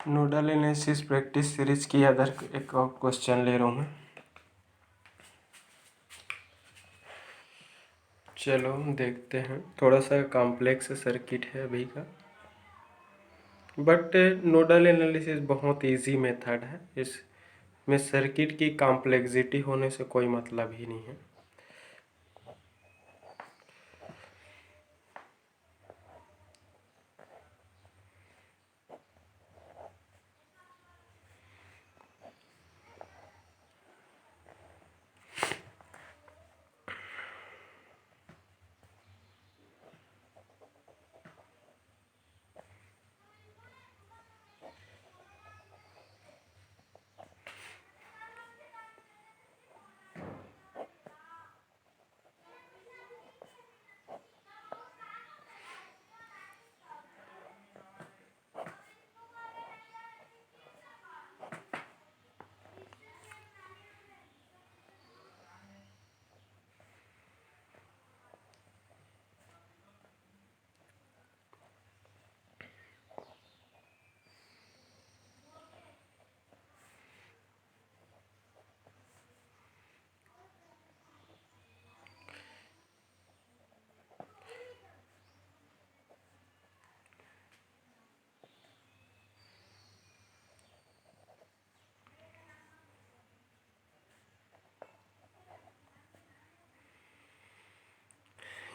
Nodal analysis practice series की other एक और क्वेश्चन ले रहा हूँ मैं। चलो देखते हैं। थोड़ा सा कॉम्प्लेक्स सर्किट है अभी का, बट नोडल एनालिसिस बहुत इजी मेथड है। इसमें सर्किट की कॉम्प्लेक्सिटी होने से कोई मतलब ही नहीं है।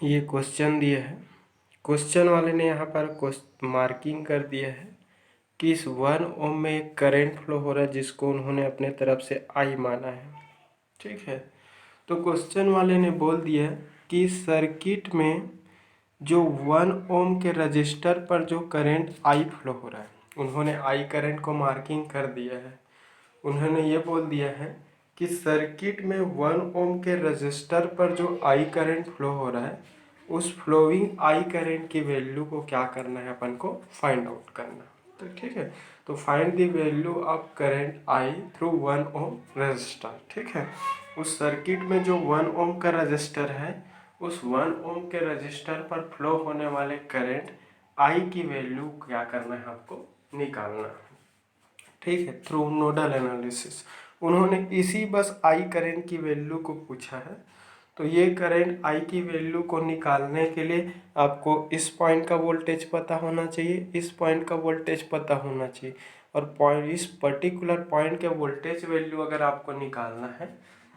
ये क्वेश्चन दिया है। क्वेश्चन वाले ने यहाँ पर मार्किंग कर दिया है कि इस 1 ओम में एक करंट फ्लो हो रहा है जिसको उन्होंने अपने तरफ से आई माना है। ठीक है, तो क्वेश्चन वाले ने बोल दिया है कि सर्किट में जो 1 ओम के रजिस्टर पर जो करंट आई फ्लो हो रहा है, उन्होंने आई करंट को मार्किंग कर दिया है। उन्होंने ये बोल दिया है कि सर्किट में 1 ओम के रजिस्टर पर जो आई करंट फ्लो हो रहा है, उस फ्लोइंग आई करंट की वैल्यू को क्या करना है, अपन को फाइंड आउट करना। तो ठीक है, तो find the value of current I through 1 ohm resistor. ठीक है, उस सर्किट में जो 1 ओम का रजिस्टर है, उस 1 ओम के रजिस्टर पर फ्लो होने वाले करंट आई की वैल्यू क्या करना है, आपको निकालना है। ठीक है, थ्रू नोडल एनालिसिस उन्होंने इसी बस आई करंट की वैल्यू को पूछा है। तो ये करंट आई की वैल्यू को निकालने के लिए आपको इस पॉइंट का वोल्टेज पता होना चाहिए, इस पॉइंट का वोल्टेज पता होना चाहिए, और पॉइंट इस पर्टिकुलर पॉइंट के वोल्टेज वैल्यू अगर आपको निकालना है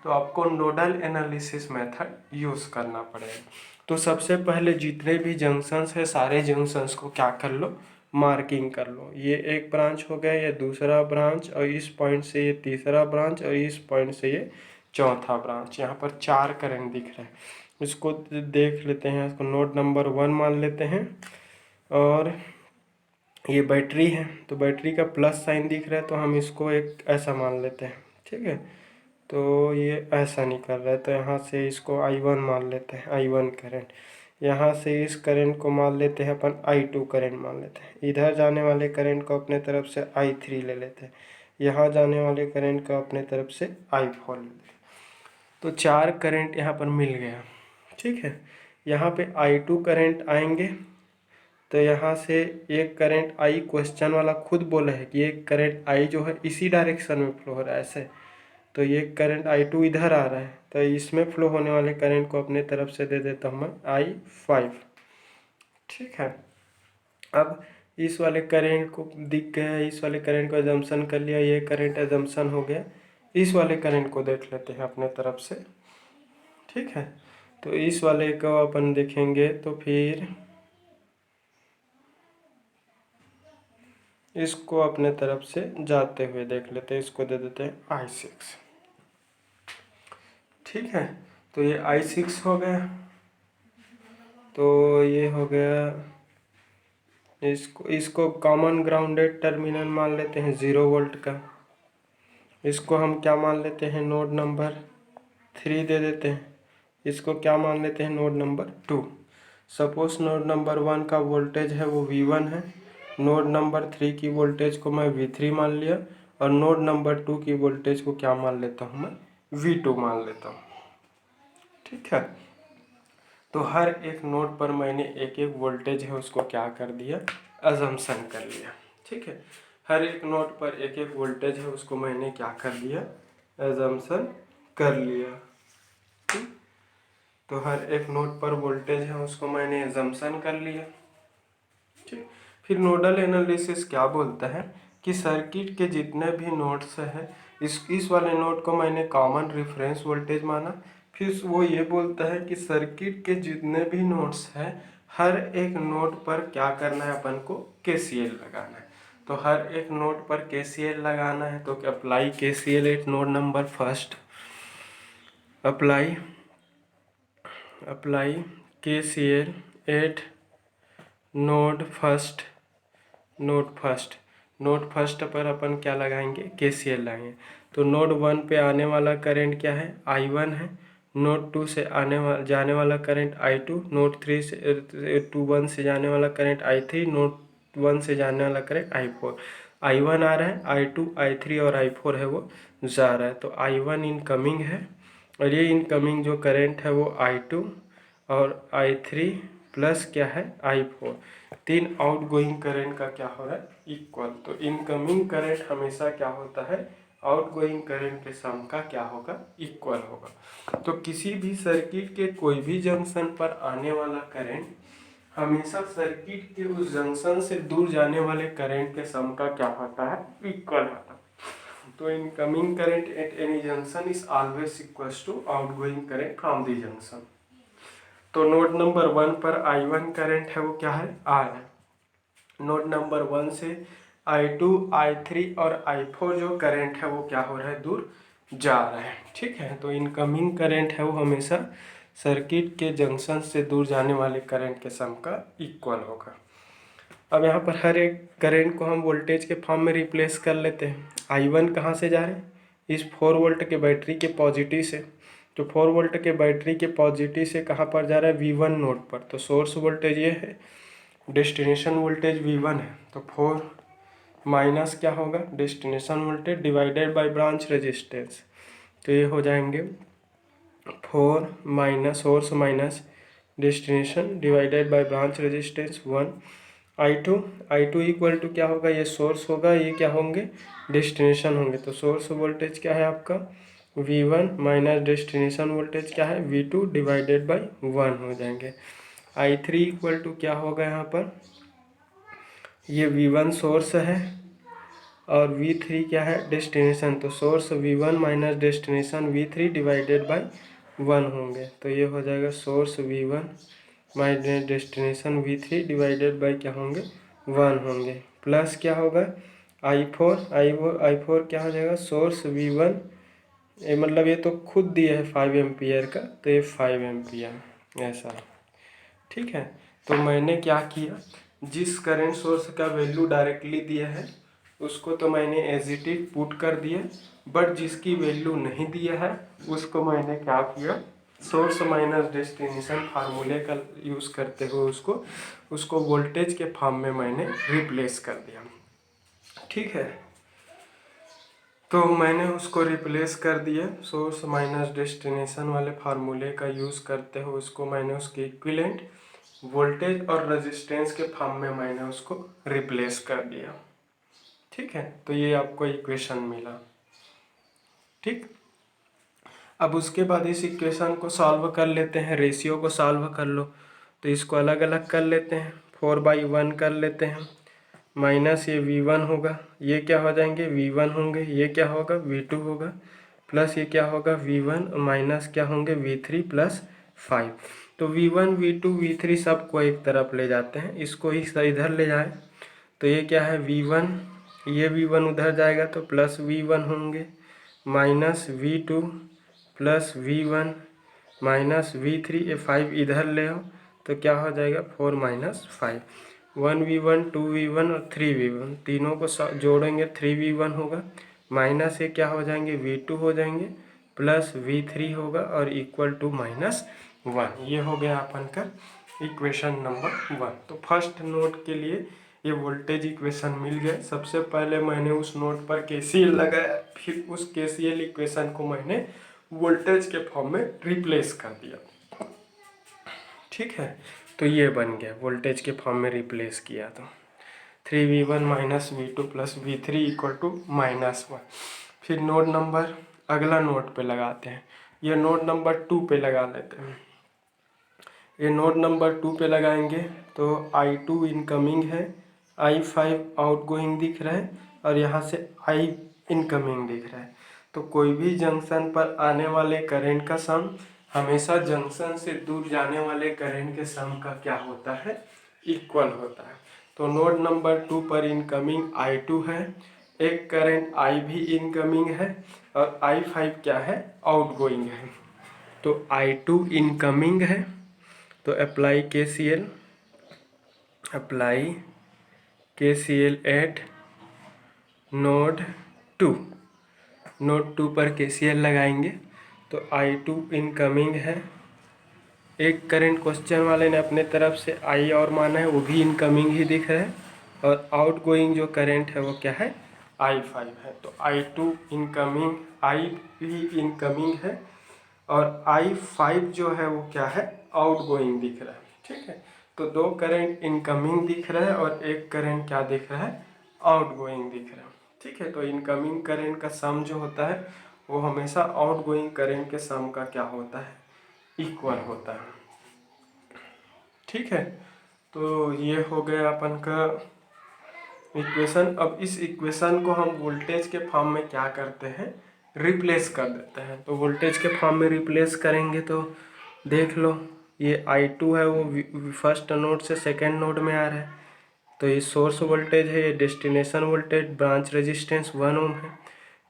तो आपको नोडल एनालिसिस मेथड यूज़ करना पड़ेगा। तो सबसे पहले जितने भी जंक्शंस है, सारे जंक्शंस को क्या कर लो, मार्किंग कर लो। ये एक ब्रांच हो गया, ये दूसरा ब्रांच, और इस पॉइंट से ये तीसरा ब्रांच, और इस पॉइंट से ये चौथा ब्रांच। यहाँ पर 4 करंट दिख रहे हैं। इसको देख लेते हैं, इसको नोड नंबर 1 मान लेते हैं। और ये बैटरी है, तो बैटरी का प्लस साइन दिख रहा है, तो हम इसको एक ऐसा मान लेते हैं। ठीक है, तो ये ऐसा निकल रहा है, तो यहाँ से इसको I1 मान लेते हैं, I1 करंट। यहाँ से इस करंट को मान लेते हैं अपन I2 करंट मान लेते हैं। इधर जाने वाले करंट को अपने तरफ से I3 ले लेते हैं। यहाँ जाने वाले करंट को अपने तरफ से I4 ले लेते हैं। तो 4 करंट यहाँ पर मिल गया। ठीक है, यहाँ पे I2 करंट आएंगे, तो यहाँ से एक करंट आई, क्वेश्चन वाला खुद बोला है कि एक करंट आई जो है इसी डायरेक्शन में फ्लो हो रहा है ऐसे। तो ये करंट I2 इधर आ रहा है, तो इसमें फ्लो होने वाले करंट को अपने तरफ से दे देता हूँ मैं I5। ठीक है, अब इस वाले करंट को दिख गया, इस वाले करंट को एजम्पशन कर लिया, ये करंट एजम्पशन हो गया। इस वाले करंट को देख लेते हैं अपने तरफ से। ठीक है, तो इस वाले को अपन देखेंगे तो फिर इसको अपने तरफ से जाते हुए देख लेते हैं, इसको दे देते हैं I6। ठीक है, तो ये I6 हो गया। तो ये हो गया, इसको कॉमन ग्राउंडेड टर्मिनल मान लेते हैं 0 वोल्ट का। इसको हम क्या मान लेते हैं, नोड नंबर 3 दे देते हैं। इसको क्या मान लेते हैं, node number 2। Suppose node number 1 का वोल्टेज है वो V1 है, नोड नंबर 3 की वोल्टेज को मैं V3 मान लिया, और नोड नंबर 2 की वोल्टेज को क्या मान लेता हूँ, मैं V2 मान लेता हूँ। ठीक है, तो हर एक नोड पर मैंने एक एक वोल्टेज है उसको क्या कर दिया, अजम्पशन कर लिया। ठीक है, हर एक नोड पर एक एक वोल्टेज है, उसको मैंने क्या कर लिया, एजम्पशन कर लिया। ठीक, तो हर एक नोड पर वोल्टेज है, उसको मैंने एजम्पशन कर लिया। ठीक, फिर नोडल एनालिसिस क्या बोलता है कि सर्किट के जितने भी नोड्स हैं, इस वाले नोड को मैंने कॉमन रेफरेंस वोल्टेज माना। फिर वो ये बोलता है कि सर्किट के जितने भी नोड्स हैं, हर एक नोड पर क्या करना है, अपन को केसीएल लगाना है। तो हर एक नोड पर केसीएल लगाना है, तो apply KCL eight node number first, apply KCL eight node first, node first पर अपन क्या लगाएंगे, केसीएल लगाएंगे। तो नोड 1 पे आने वाला करंट क्या है, I1 है। नोड 2 से जाने वाला करंट I2, नोड 3 से 1 से जाने वाला करंट I3, नोड 1 से जाने वाला करंट I4। I1 आ रहा है, I2, I3 और I4 है वो जा रहा है। तो I1 इनकमिंग है, और ये इनकमिंग जो करंट है वो I2 और I3 प्लस क्या है, I4। तीन आउटगोइंग करंट का क्या हो रहा है, इक्वल। तो इनकमिंग करंट हमेशा क्या होता है, आउटगोइंग करंट के सम का क्या होगा, इक्वल होगा। तो किसी भी सर्किट के कोई भी जंक्शन पर आने वाला करंट हमेशा सर्किट के उस जंक्शन से दूर जाने वाले करंट के सम का क्या होता है, इक्वल होता है। तो incoming current at any junction is always equals to outgoing current from the junction. तो नोड नंबर 1 पर I1 करंट है वो क्या है, R है। नोड नंबर 1 से I2, I3 और I4 जो करंट है वो क्या हो रहा है, दूर जा रहा है। ठीक है, तो इनकमिंग करंट है वो हमेशा सर्किट के जंक्शन से दूर जाने वाले करंट के सम का इक्वल होगा। अब यहाँ पर हर एक करंट को हम वोल्टेज के फॉर्म में रिप्लेस कर लेते हैं। I1 कहाँ से जा रहे हैं, इस 4 वोल्ट के बैटरी के पॉजिटिव से। तो 4 वोल्ट के बैटरी के पॉजिटिव से कहाँ पर जा रहा है, V1 नोड पर। तो सोर्स वोल्टेज ये है, डेस्टिनेशन वोल्टेज V1 है। तो 4 माइनस क्या होगा, destination voltage divided by branch resistance. तो ये हो जाएंगे 4 minus source minus destination divided by branch resistance 1। I2 equal to क्या होगा, ये सोर्स होगा, ये क्या होंगे, डेस्टिनेशन होंगे। तो सोर्स वोल्टेज क्या है आपका, V1 माइनस डेस्टिनेशन वोल्टेज क्या है, V2 डिवाइडेड बाई 1 हो जाएंगे। I3 इक्वल टू क्या होगा, यहाँ पर ये V1 सोर्स है और V3 क्या है, डेस्टिनेशन। तो source V1 minus destination V3 divided by 1 होंगे। तो ये हो जाएगा source V1 minus destination V3 divided by क्या होंगे, 1 होंगे। प्लस क्या होगा, I4 क्या हो जाएगा, सोर्स V1, मतलब ये तो खुद दिया है 5 एम्पियर का, तो ये 5 एम्पियर ऐसा। ठीक है, तो मैंने क्या किया, जिस करंट सोर्स का वैल्यू डायरेक्टली दिया है उसको तो मैंने एज इट इज पुट कर दिया, बट जिसकी वैल्यू नहीं दिया है उसको मैंने क्या किया, सोर्स माइनस डेस्टिनेशन फार्मूले का यूज़ करते हुए उसको वोल्टेज के फॉर्म में मैंने रिप्लेस कर दिया। ठीक है, तो मैंने उसको रिप्लेस कर दिया, सोर्स माइनस डेस्टिनेशन वाले फार्मूले का यूज़ करते हुए उसको मैंने उसके इक्विवेलेंट वोल्टेज और रेजिस्टेंस के फॉर्म में मैंने उसको रिप्लेस कर दिया। ठीक है, तो ये आपको इक्वेशन मिला। ठीक, अब उसके बाद इस इक्वेशन को सॉल्व कर लेते हैं, रेशियो को सॉल्व कर लो। तो इसको अलग अलग कर लेते हैं, 4/1 कर लेते हैं, माइनस ये V1 होगा, ये क्या हो जाएंगे, V1 होंगे, ये क्या होगा, V2 होगा, प्लस ये क्या होगा, V1 माइनस क्या होंगे, V3 प्लस 5। तो V1 V2 V3 सबको एक तरफ ले जाते हैं, इसको ही इधर ले जाए। तो ये क्या है, V1, ये V1 उधर जाएगा तो प्लस V1 होंगे, minus V2 plus V1 minus V3, ये 5 इधर ले आओ तो क्या हो जाएगा, 4 माइनस 5। 1V1 2V1 और 3V1 तीनों को जोड़ेंगे 3V1 होगा, माइनस ये क्या हो जाएंगे, V2 हो जाएंगे, प्लस V3 होगा और इक्वल टू -1। ये हो गया अपन का इक्वेशन नंबर 1। तो फर्स्ट नोड के लिए ये वोल्टेज इक्वेशन मिल गया। सबसे पहले मैंने उस नोड पर KCL लगाया, फिर उस KCL इक्वेशन को मैंने वोल्टेज के फॉर्म में रिप्लेस कर दिया। ठीक है, तो ये बन गया, वोल्टेज के फॉर्म में रिप्लेस किया। 3v1 minus V2 plus V3 equal to -1। फिर नोड नंबर अगला नोड पे लगाते हैं, ये नोड नंबर 2 पे लगा लेते हैं। ये नोड नंबर 2 पे लगाएंगे तो I2 इनकमिंग है, I5 आउटगोइंग दिख रहा है और यहाँ से I इनकमिंग दिख रहा है। तो कोई भी जंक्शन पर आने वाले करंट का सम हमेशा जंक्शन से दूर जाने वाले करंट के सम का क्या होता है, इक्वल होता है। तो नोड नंबर 2 पर इनकमिंग I2 है, एक करंट I भी इनकमिंग है और I5 क्या है, आउटगोइंग है। तो I2 इनकमिंग है तो अप्लाई KCL एट नोड 2 पर KCL लगाएंगे तो I2 इनकमिंग है, एक करंट क्वेश्चन वाले ने अपने तरफ से I और माना है, वो भी इनकमिंग ही दिख रहा है और आउटगोइंग जो करंट है वो क्या है, I5 है। तो I2 इनकमिंग, I भी इनकमिंग है और I5 जो है वो क्या है, आउटगोइंग दिख रहा है। ठीक है, तो दो करंट इनकमिंग दिख रहा है और एक करंट क्या दिख रहा है, आउटगोइंग दिख रहा है। ठीक है, तो इनकमिंग करंट का सम जो होता है वो हमेशा आउटगोइंग करंट के सम का क्या होता है, इक्वल होता है। ठीक है, तो ये हो गया अपन का इक्वेशन। अब इस इक्वेशन को हम वोल्टेज के फॉर्म में क्या करते हैं, रिप्लेस कर देते हैं। तो वोल्टेज के फॉर्म में रिप्लेस करेंगे तो देख लो, ये I2 है वो फर्स्ट नोड से सेकेंड नोड में आ रहा है, तो ये सोर्स वोल्टेज है, ये डेस्टिनेशन वोल्टेज, ब्रांच रेजिस्टेंस 1 ओम है।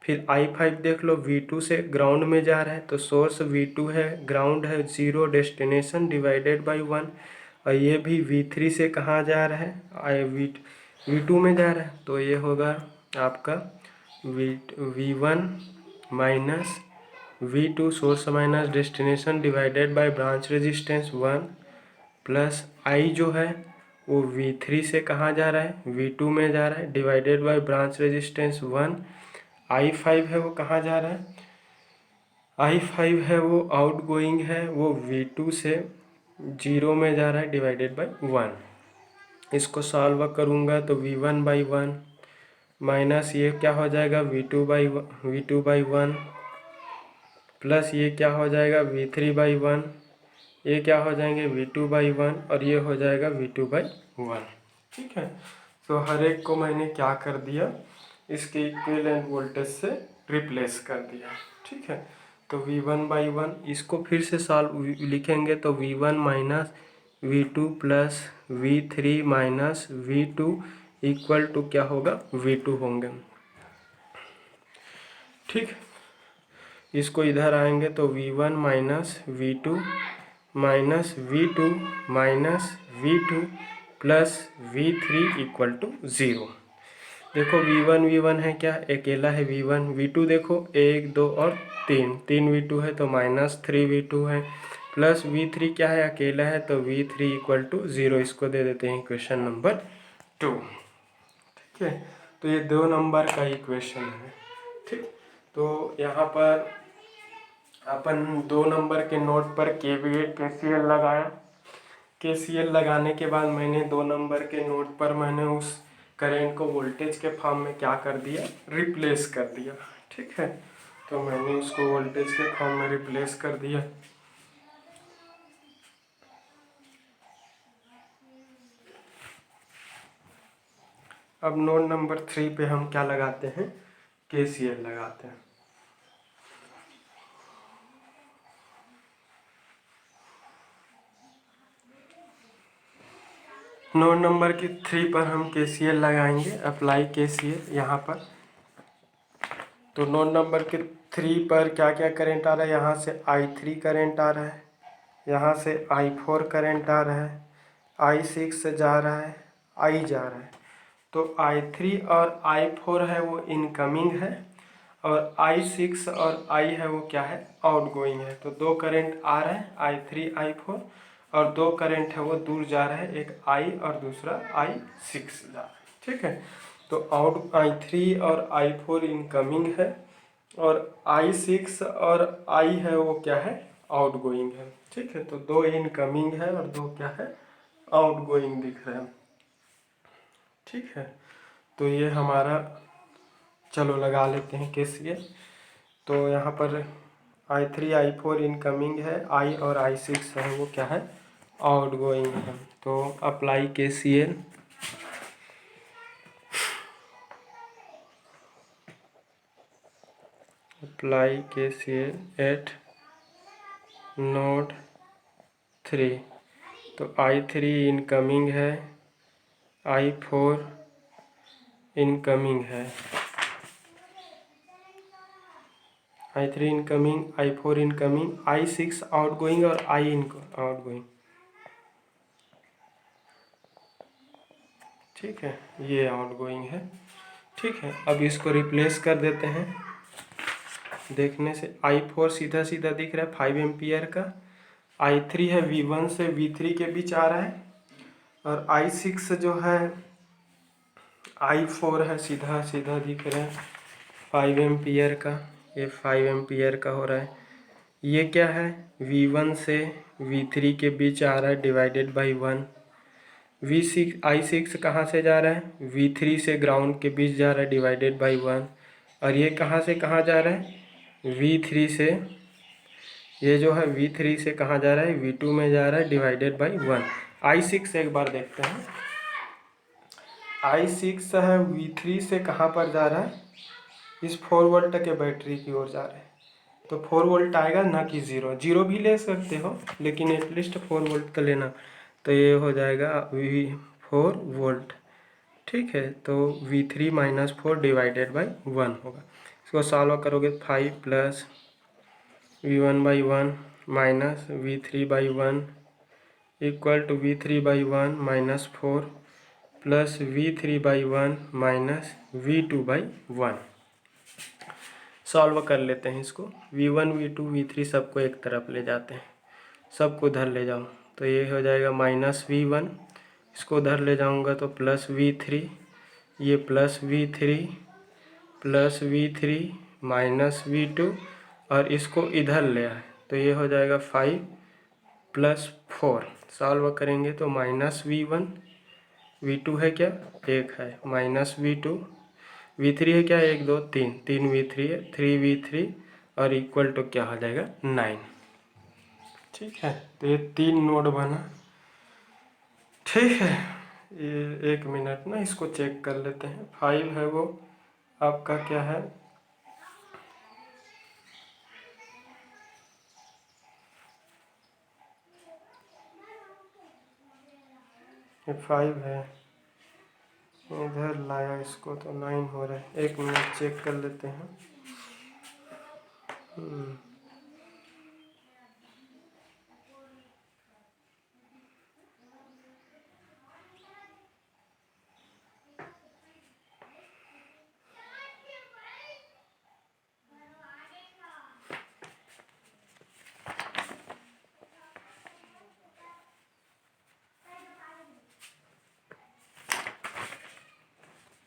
फिर I5 देख लो V2 से ग्राउंड में जा रहा है, तो सोर्स V2 है, ग्राउंड है 0, डेस्टिनेशन डिवाइडेड बाई 1। और ये भी V3 से कहाँ जा रहा है, V2 में जा रहा है, तो ये होगा आपका V1 minus V2 source minus destination divided by branch resistance 1 plus I जो है वो V3 से कहाँ जा रहा है, V2 में जा रहा है, divided by branch resistance 1। I5 है वो कहाँ जा रहा है, I5 है वो आउटगोइंग है, वो V2 से 0 में जा रहा है, डिवाइडेड बाय 1। इसको सॉल्व करूँगा तो V1 बाई 1 माइनस ये क्या हो जाएगा, V2 बाई 1 प्लस ये क्या हो जाएगा, V3 बाई 1, ये क्या हो जाएंगे, V2 बाई 1 और ये हो जाएगा V2 बाई 1। ठीक है, तो हर एक को मैंने क्या कर दिया, इसके इक्विवेलेंट वोल्टेज से रिप्लेस कर दिया। ठीक है, तो V1 बाई 1 इसको फिर से सॉल्व लिखेंगे तो V1 minus V2 plus V3 minus V2 equal to क्या होगा, V2 होंगे। ठीक, इसको इधर आएंगे तो V1 minus V2 minus V2 minus V2 plus V3 equal to 0। देखो V1 है क्या, अकेला है V1, V2 देखो 1 2 और 3 V2 है तो माइनस 3 V2 है, प्लस V3 क्या है, अकेला है तो V3 इक्वल टू 0। इसको दे देते हैं इक्वेशन नंबर 2। ठीक है, तो ये 2 नंबर का इक्वेशन है। ठीक, तो यहाँ पर अपन 2 नंबर के नोट पर KCL लगाया। KCL लगाने के बाद मैंने 2 नंबर के नोट पर मैंने उस करंट को वोल्टेज के फॉर्म में क्या कर दिया, रिप्लेस कर दिया। ठीक है, तो मैंने उसको वोल्टेज के फॉर्म में रिप्लेस कर दिया। अब नोड नंबर 3 पे हम क्या लगाते हैं, KCL लगाते हैं। नोड नंबर की 3 पर हम KCL लगाएंगे, अप्लाई KCL यहाँ पर। तो नोड नंबर के 3 पर क्या क्या करंट आ रहा है, यहाँ से I3 करंट आ रहा है, यहाँ से I4 करंट आ रहा है, I6 से जा रहा है, I जा रहा है। तो I3 और I4 है वो इनकमिंग है और I6 और I है वो क्या है, आउटगोइंग है। तो 2 करंट आ रहा है, I3 I4, और 2 करंट है वो दूर जा रहा है, एक I और दूसरा I6 जा रहा है। ठीक है, तो I3 और I4 इनकमिंग है और I6 और I है वो क्या है, आउटगोइंग है। ठीक है, तो 2 इनकमिंग है और 2 क्या है, आउटगोइंग दिख रहे हैं। ठीक है, तो ये हमारा, चलो लगा लेते हैं KCL। तो यहाँ पर I3 I4 इनकमिंग है, I और I6 है वो क्या है, आउट गोइंग है। तो apply KCL, apply KCL eight node 3। तो I3 इनकमिंग है, I4 इनकमिंग है, I3 incoming, I4 incoming, I6 outgoing और I आउटगोइंग। ठीक है, ये आउटगोइंग है। ठीक है, अब इसको रिप्लेस कर देते हैं। देखने से I4 सीधा सीधा दिख रहा है 5 एम्पियर का, I3 है V1 से V3 के बीच आ रहा है, और I6 जो है I4 है, सीधा सीधा दिख रहा है 5 एम्पियर का, ये 5 एम्पियर का हो रहा है। ये क्या है, V1 से V3 के बीच आ रहा है डिवाइडेड बाई 1। I6 कहाँ से जा रहा है, V3 से ग्राउंड के बीच जा रहा है डिवाइडेड बाई 1। और ये कहाँ से कहाँ जा रहा है, V3 से, ये जो है V3 से कहाँ जा रहा है, V2 में जा रहा है डिवाइडेड बाई 1। I6 एक बार देखते हैं, I6 है V3 से कहाँ पर जा रहा है, इस 4 वोल्ट के बैटरी की ओर जा रहा है। तो 4 वोल्ट आएगा, ना कि 0 भी ले सकते हो, लेकिन एटलीस्ट 4 वोल्ट तो लेना। तो ये हो जाएगा V4 वोल्ट। ठीक है, तो V3 - 4 डिवाइडेड बाई 1 होगा। इसको सॉल्व करोगे 5 plus V1/1 minus V3/1 equal to V3/1 - 4 plus V3/1 minus V2/1। Solve कर लेते हैं इसको। V1 V2 V3 सबको एक तरफ ले जाते हैं, सबको उधर ले जाओ। तो ये हो जाएगा -V1, इसको उधर ले जाऊंगा तो प्लस V3, ये plus V3 plus V3 minus V2, और इसको इधर ले आए तो ये हो जाएगा 5 प्लस 4। सॉल्व करेंगे तो -V1, V2 है क्या, 1 है, माइनस V2, V3 है क्या, 1 2 3, 3 V3 है, 3 V3, और इक्वल टू क्या हो जाएगा 9। ठीक है, तो ये 3 नोड बना। ठीक है, ये 1 मिनट ना, इसको चेक कर लेते हैं। 5 है वो आपका क्या है, ये 5 है, इधर लाया इसको तो 9 हो रहा है। 1 मिनट चेक कर लेते हैं।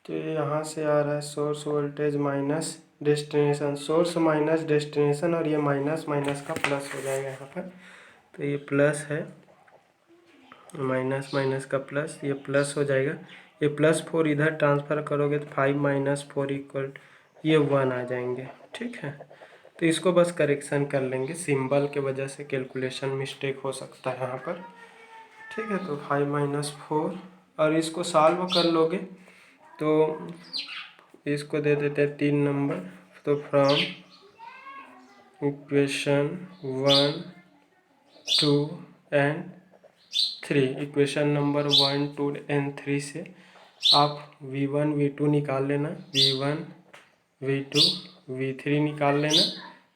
तो यहाँ से आ रहा है source voltage minus destination, source minus destination, और ये माइनस माइनस का प्लस हो जाएगा यहाँ पर। तो ये प्लस है, माइनस माइनस का प्लस, ये प्लस हो जाएगा। ये +4 इधर ट्रांसफ़र करोगे तो 5 - 4 इक्वल ये 1 आ जाएंगे। ठीक है, तो इसको बस करेक्शन कर लेंगे, सिंबल के वजह से कैलकुलेशन मिस्टेक हो सकता है यहाँ पर। ठीक है, तो 5 - 4, और इसको सॉल्व कर लोगे तो इसको दे देते हैं 3 नंबर। तो from equation 1 2 and 3, equation number 1 2 and 3 से आप V1 V2 निकाल लेना, V1 V2 V3 निकाल लेना,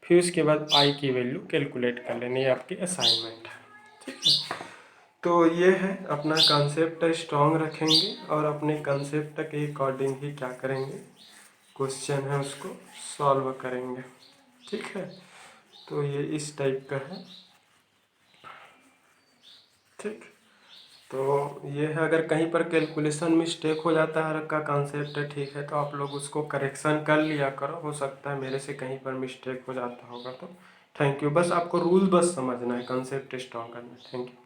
फिर उसके बाद I की वैल्यू कैलकुलेट कर लेना। ये आपकी असाइनमेंट है। ठीक है, तो ये है अपना कंसेप्ट स्ट्रॉन्ग रखेंगे, और अपने कंसेप्ट के अकॉर्डिंग ही क्या करेंगे, क्वेश्चन है उसको सॉल्व करेंगे। ठीक है, तो ये इस टाइप का है। ठीक, तो ये है, अगर कहीं पर कैलकुलेशन मिस्टेक हो जाता है, का कंसेप्ट है ठीक है, तो आप लोग उसको करेक्शन कर लिया करो, हो सकता है मेरे से कहीं पर मिस्टेक हो जाता होगा। तो थैंक यू, बस आपको रूल बस समझना है, कंसेप्ट स्ट्रॉन्ग करना है। Thank you.